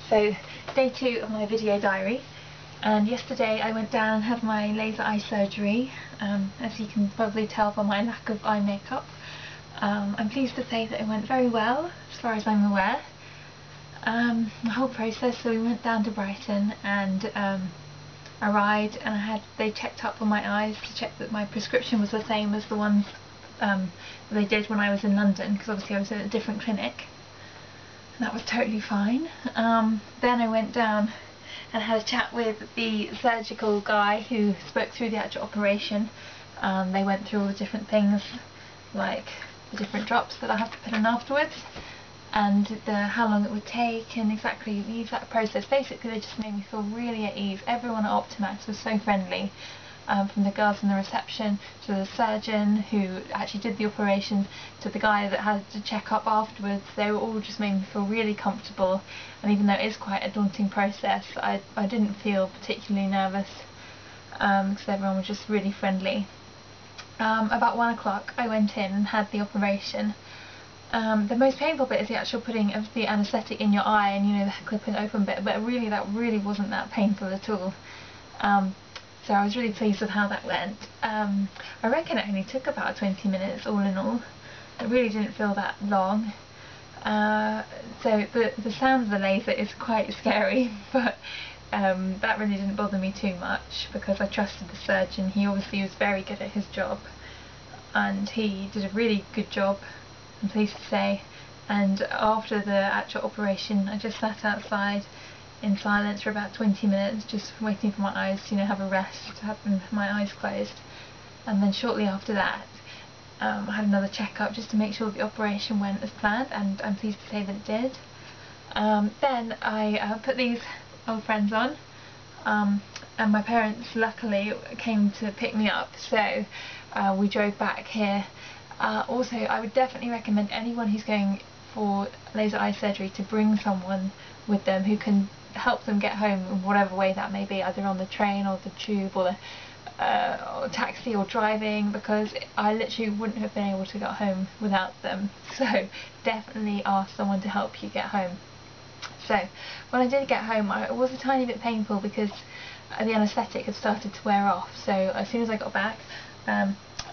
So, day 2 of my video diary, and yesterday I went down and had my laser eye surgery, as you can probably tell by my lack of eye makeup. I'm pleased to say that it went very well, as far as I'm aware. The whole process, so we went down to Brighton and arrived, and they checked up on my eyes to check that my prescription was the same as the ones they did when I was in London, because obviously I was at a different clinic. And that was totally fine. Then I went down and had a chat with the surgical guy who spoke through the actual operation. They went through all the different things, like the different drops that I have to put in afterwards, and how long it would take, and exactly the exact process. Basically they just made me feel really at ease. Everyone at Optimax was so friendly, from the girls in the reception to the surgeon who actually did the operation to the guy that had to check up afterwards. They were all just made me feel really comfortable, and even though it is quite a daunting process, I didn't feel particularly nervous, because everyone was just really friendly. About 1 o'clock I went in and had the operation. The most painful bit is the actual putting of the anaesthetic in your eye, and the clipping open bit, but that really wasn't that painful at all. So I was really pleased with how that went. I reckon it only took about 20 minutes all in all. It really didn't feel that long. So the sound of the laser is quite scary, but that really didn't bother me too much because I trusted the surgeon. He obviously was very good at his job, and he did a really good job, I'm pleased to say. And after the actual operation I just sat outside in silence for about 20 minutes, just waiting for my eyes to have a rest, to have my eyes closed. And then shortly after that I had another checkup just to make sure the operation went as planned, and I'm pleased to say that it did. Then I put these old friends on, and my parents luckily came to pick me up, so we drove back here. Also, I would definitely recommend anyone who's going for laser eye surgery to bring someone with them who can help them get home in whatever way that may be, either on the train or the tube or the taxi or driving, because I literally wouldn't have been able to get home without them. So definitely ask someone to help you get home. So when I did get home, it was a tiny bit painful because the anaesthetic had started to wear off. So as soon as I got back,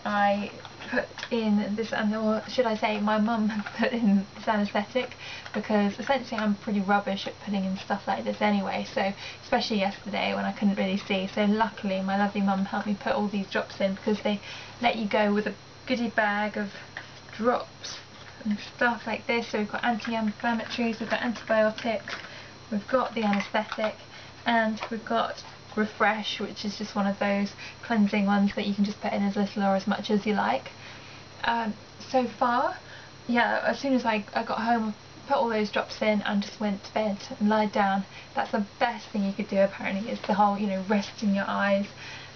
I put in this, or should I say my mum put in this anaesthetic, because essentially I'm pretty rubbish at putting in stuff like this anyway, so especially yesterday when I couldn't really see. So luckily my lovely mum helped me put all these drops in, because they let you go with a goodie bag of drops and stuff like this. So we've got anti-inflammatories, we've got antibiotics, we've got the anaesthetic, and we've got Refresh, which is just one of those cleansing ones that you can just put in as little or as much as you like. So far, yeah, as soon as I got home, I put all those drops in and just went to bed and lied down. That's the best thing you could do apparently, is the whole resting your eyes,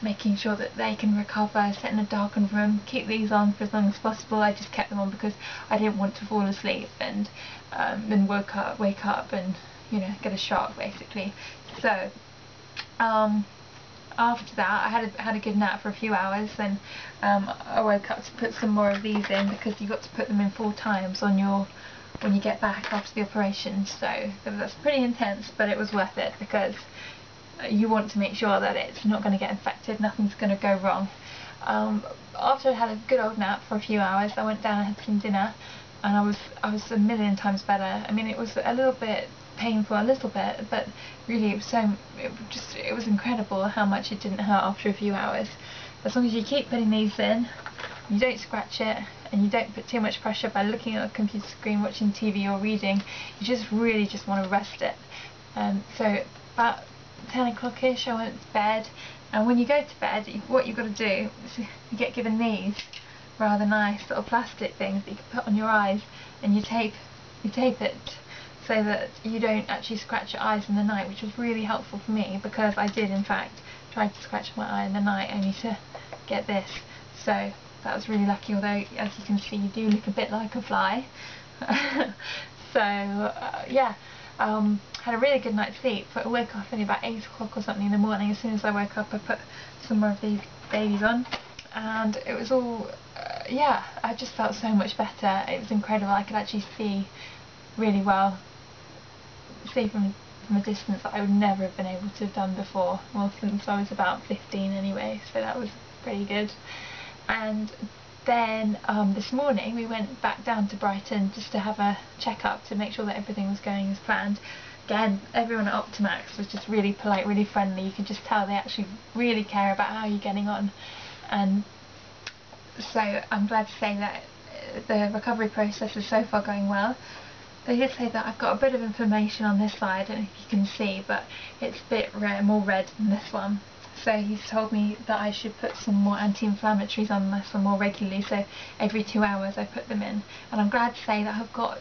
making sure that they can recover, sit in a darkened room, keep these on for as long as possible. I just kept them on because I didn't want to fall asleep and then wake up and get a shock basically. So after that I had a good nap for a few hours. Then I woke up to put some more of these in, because you've got to put them in 4 times when you get back after the operation. So that's pretty intense, but it was worth it, because you want to make sure that it's not going to get infected, nothing's going to go wrong. After I had a good old nap for a few hours, I went down and had some dinner, and I was a million times better. I mean, it was a little bit painful, but really it was incredible how much it didn't hurt after a few hours. As long as you keep putting these in, you don't scratch it, and you don't put too much pressure by looking at a computer screen, watching TV or reading. You just really want to rest it. So about 10 o'clock-ish I went to bed, and when you go to bed, what you've got to do is you get given these rather nice little plastic things that you can put on your eyes, and you tape it so that you don't actually scratch your eyes in the night, which was really helpful for me, because I did in fact try to scratch my eye in the night only to get this. So that was really lucky, although as you can see you do look a bit like a fly. So yeah, had a really good night's sleep. I woke up only about 8 o'clock or something in the morning. As soon as I woke up I put some more of these babies on, and it was all yeah, I just felt so much better. It was incredible. I could actually see really well, see from from a distance that I would never have been able to have done before, well, since I was about 15 anyway, so that was pretty good. And then this morning we went back down to Brighton just to have a check-up to make sure that everything was going as planned. Again, everyone at Optimax was just really polite, really friendly. You could just tell they actually really care about how you're getting on. And so I'm glad to say that the recovery process is so far going well. They did say that I've got a bit of inflammation on this side, I don't know if you can see, but it's a bit more red than this one. So he's told me that I should put some more anti-inflammatories on this one more regularly, so every 2 hours I put them in. And I'm glad to say that I've got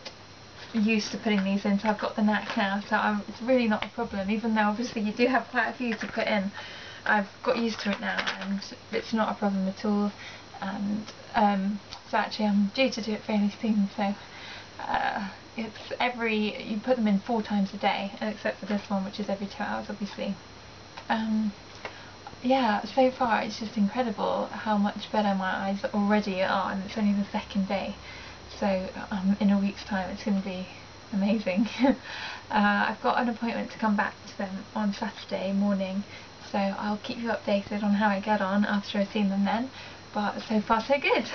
used to putting these in, so I've got the knack now, so it's really not a problem, even though obviously you do have quite a few to put in. I've got used to it now and it's not a problem at all. And so actually I'm due to do it fairly soon, so you put them in 4 times a day, except for this one, which is every 2 hours obviously. Yeah, so far it's just incredible how much better my eyes already are, and it's only the 2nd day, so in a week's time it's going to be amazing. I've got an appointment to come back to them on Saturday morning, so I'll keep you updated on how I get on after I've seen them then, but so far so good.